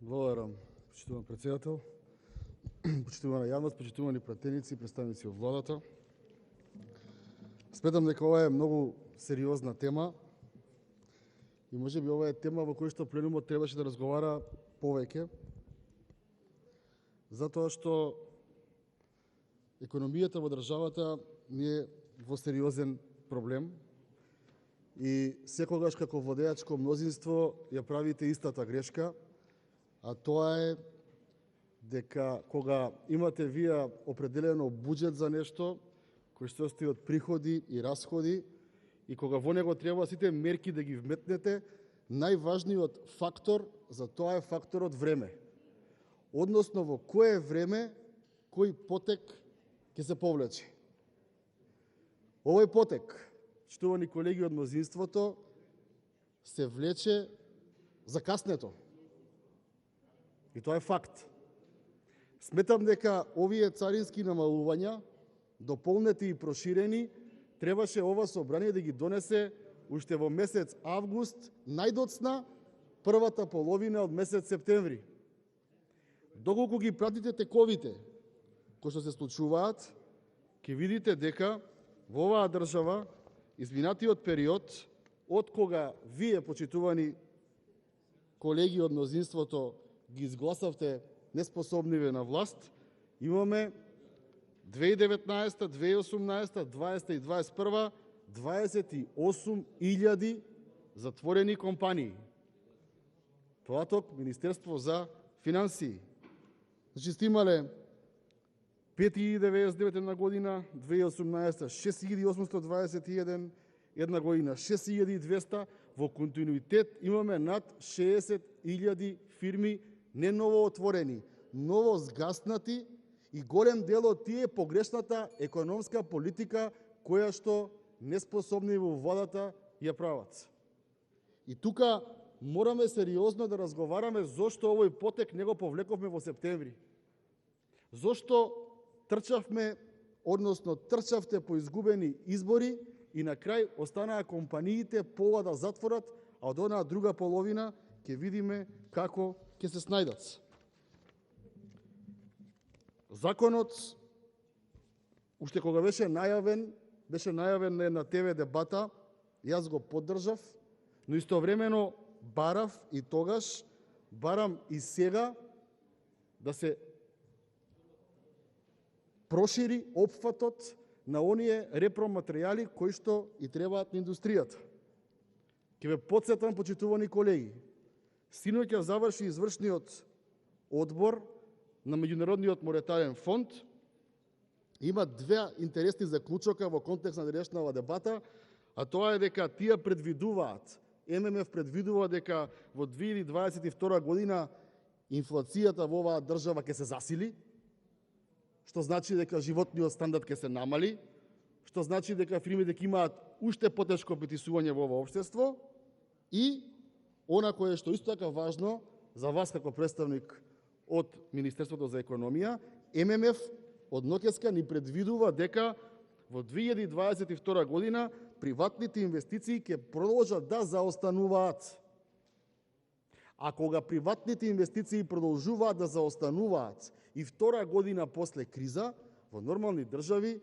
Благодарам, почитуван председател, почитувана јавност, почитувани пратеници и представници од владата. Сметам дека ова е многу сериозна тема и можеби ова е тема во која што пленумот требаше да разговара повеќе, затоа што економијата во државата ни е во сериозен проблем и секогаш како владеачко мнозинство ја правите истата грешка, а тоа е дека кога имате вие определено буџет за нешто, кој се состои од приходи и расходи, и кога во него треба сите мерки да ги вметнете, најважниот фактор за тоа е факторот време. Односно во кое време, кој потек ќе се повлече. Овој потек, штувани колеги од мнозинството, се влече закаснето. И тоа е факт. Сметам дека овие царински намалувања, дополнети и проширени, требаше ова собрание да ги донесе уште во месец август, најдоцна првата половина од месец септември. Доколку ги пратите тековите кои што се случуваат, ќе видите дека во оваа држава изминатиот период, од кога вие, почитувани колеги од мнозинството, ги изгласавте неспособниве на власт, имаме 2019, 2018, 2020 и 2021 28.000 затворени компании. Тоа ток Министерство за финансии. Значи сте имале 5.099 една година, 2018 6.821, една година 6.200, во континуитет имаме над 60.000 фирми не ново отворени, ново згаснати и голем дел од тие погрешната економска политика која што неспособни во владата ја прават. И тука мораме сериозно да разговараме зошто овој потек не го повлековме во септември. Зошто трчавме, односно трчавте по изгубени избори и на крај останаа компаниите пола да затворат, а од онаа друга половина ќе видиме како ќе се снајдат. Законот, уште кога беше најавен на една ТВ дебата, јас го поддржав, но истовремено барав и тогаш, барам и сега да се прошири опфатот на оние репроматеријали кои што и требаат на индустријата. Ќе ве потсетам, почитувани колеги, синоќа заврши извршниот одбор на Меѓународниот монетарен фонд. Има две интересни заклучока во контекст на денешната дебата, а тоа е дека тие предвидуваат, ММФ предвидува дека во 2022 година инфлацијата во оваа држава ќе се засили, што значи дека животниот стандард ќе се намали, што значи дека фирмите ќе имаат уште потешко притисување во ова општество и она кое што исто така важно за вас како представник од Министерството за економија, ММФ од ноќеска ни предвидува дека во 2022 година приватните инвестиции ќе продолжат да заостануваат. А кога приватните инвестиции продолжуваат да заостануваат и втора година после криза, во нормални држави,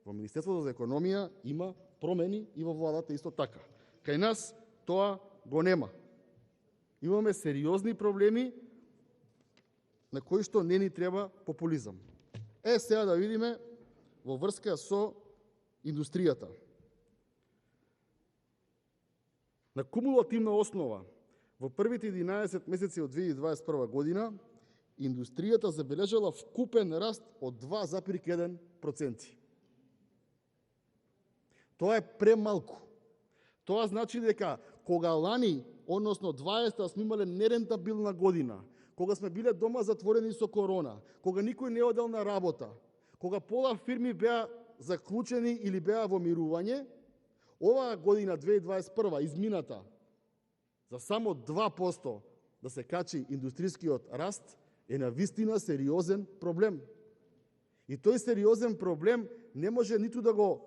во Министерството за економија има промени и во владата исто така. Кај нас тоа го нема. Имаме сериозни проблеми на кои што не ни треба популизам. Сега да видиме во врска со индустријата. На кумулативна основа, во првите 11 месеци од 2021 година, индустријата забележала вкупен раст од 2,1%. Тоа е премалку. Тоа значи дека кога лани, односно 20-та, сме имале нерентабилна година, кога сме биле дома затворени со корона, кога никој не одел на работа, кога пола фирми беа заклучени или беа во мирување, оваа година, 2021, измината, за само 2% да се качи индустрискиот раст, е навистина сериозен проблем. И тој сериозен проблем не може ниту да го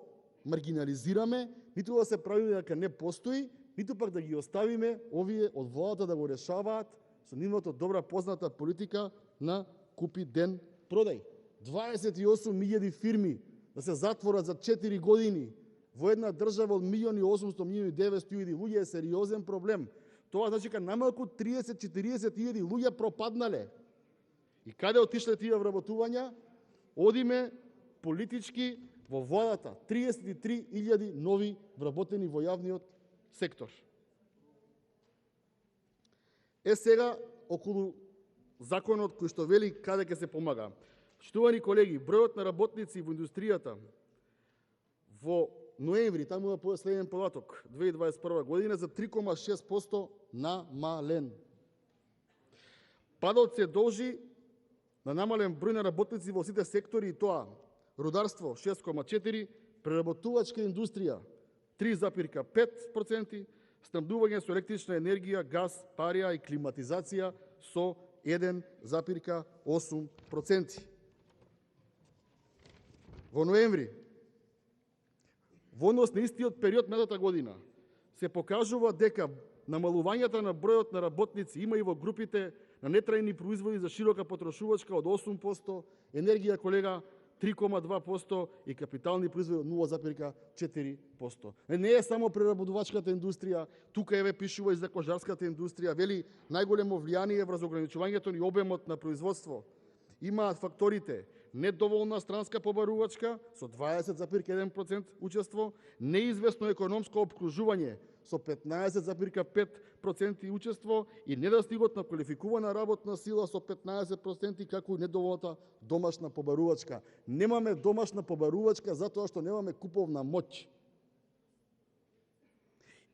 маргинализираме, ниту да се прави дека не постои, ниту пак да ги оставиме овие од владата да го решаваат со нивната добра позната политика на купи ден продај. 28.000 фирми да се затворат за 4 години во една држава од 1.800.000-1.900.000 луѓе е сериозен проблем. Тоа значи дека најмалку 30-40.000 луѓе пропаднале. И каде отишле тие вработувања? Одиме политички во владата. 33.000 нови вработени во јавниот сектор. Сега околу законот кој што вели каде ќе се помага. Почитувани колеги, бројот на работници во индустријата во ноември, таму има последен податок, 2021 година за 3,6% намален. Падот се должи на намален број на работници во сите сектори и тоа рударство 6,4%, преработувачка индустрија 3,5%, снабдување со електрична енергија, газ, парија и климатизација со 1,8%. Во ноември, во однос на истиот период минатата година, се покажува дека намалувањето на бројот на работници има и во групите на нетрајни производи за широка потрошувачка од 8%, енергија, колега, 3,2% и капитални производи од 0,4%. Не е само преработувачката индустрија, тука еве пишува и за кожарската индустрија, вели најголемо влијание врз ограничувањето ни обемот на производство. Имаат факторите недоволна странска побарувачка со 20,1% учество, неизвестно економско обкружување со 15,5% учество и недостигот на квалификувана работна сила со 15%, како и недоволната домашна побарувачка. Немаме домашна побарувачка затоа што немаме куповна моќ.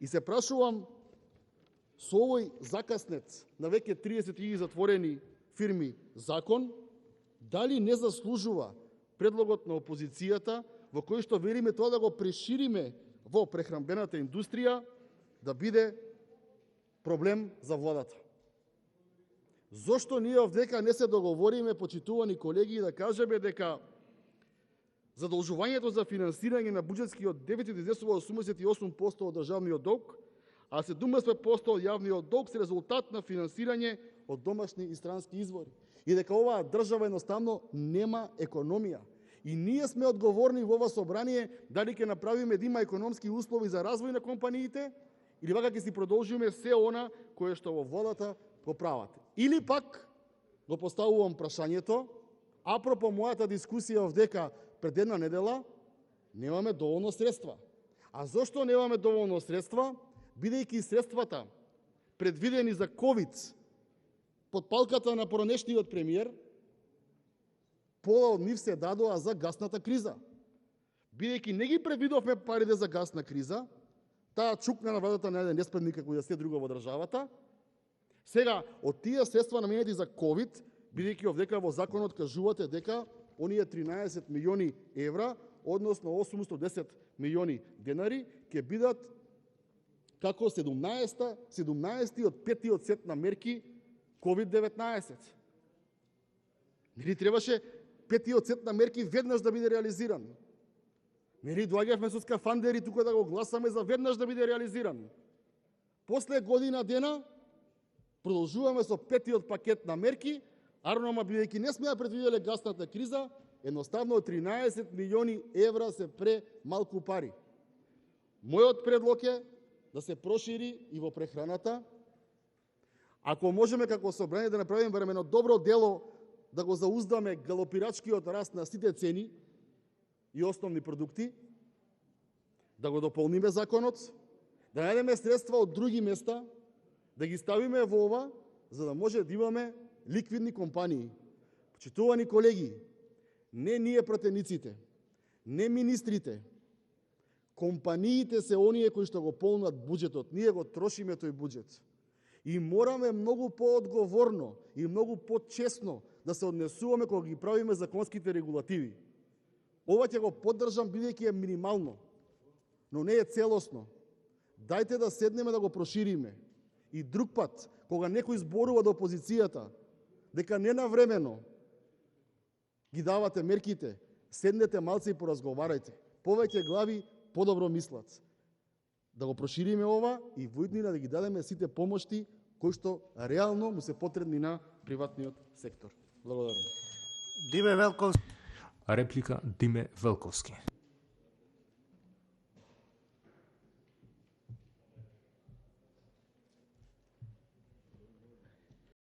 И се прашувам, со овој закаснет на веќе 30 затворени фирми закон, дали не заслужува предлогот на опозицијата во кој што велиме тоа да го прешириме во прехранбената индустрија да биде проблем за владата. Зошто ние овдека не се договориме, почитувани колеги, да кажеме дека задолжувањето за финансирање на буџетскиот дефицит изнесува 88% од државниот долг, а 70% од јавниот долг се резултат на финансирање од домашни и странски извори. И дека оваа држава едноставно нема економија. И ние сме одговорни во ова собрание дали ќе направиме да има економски услови за развој на компаниите или вака ќе си продолжиме се она кое што во владата го прават. Или пак го поставувам прашањето, апропо мојата дискусија овдека пред една недела, немаме доволно средства. А зошто немаме доволно средства? Бидејќи средствата предвидени за ковид под палката на поранешниот премиер, пола од нив се дадоа за гасната криза. Бидејќи не ги предвидовме парите за гасна криза, таа чукна на владата на еден неспредник како и да се друго во државата. Сега, од тие средства наменети за ковид, бидејќи овдека во законот кажувате дека оние 13 милиони евра, односно 810 милиони денари, ќе бидат како 17 од 5 сет на мерки COVID-19. Нели требаше 5 сет на мерки веднаш да биде реализиран? Нели доаѓавме со скафандери тука да го гласаме за веднаш да биде реализиран? После година дена продолжуваме со 5 пакет на мерки, арнома бидејќи не сме ја предвиделе гасната криза, едноставно 13 милиони евра се премалку пари. Мојот предлог е да се прошири и во прехраната. Ако можеме како собрание да направиме барем едно добро дело да го зауздаме галопирачкиот раст на сите цени и основни продукти, да го дополниме законот, да најдеме средства од други места, да ги ставиме во ова, за да може да имаме ликвидни компании. Почитувани колеги, не ние пратениците, не министрите, компаниите се оние кои што го полнат буџетот, ние го трошиме тој буџет. И мораме многу поодговорно и многу почесно да се однесуваме кога ги правиме законските регулативи. Ова ќе го поддржам бидејќи е минимално, но не е целосно. Дајте да седнеме да го прошириме. И друг пат, кога некој зборува до опозицијата, дека ненавремено ги давате мерките, седнете малце и поразговарајте. Повеќе глави подобро мислат. Да го прошириме ова и во иднина да ги дадеме сите помошти кои што реално му се потребни на приватниот сектор. Благодарам. Диме Велковски. Реплика Диме Велковски.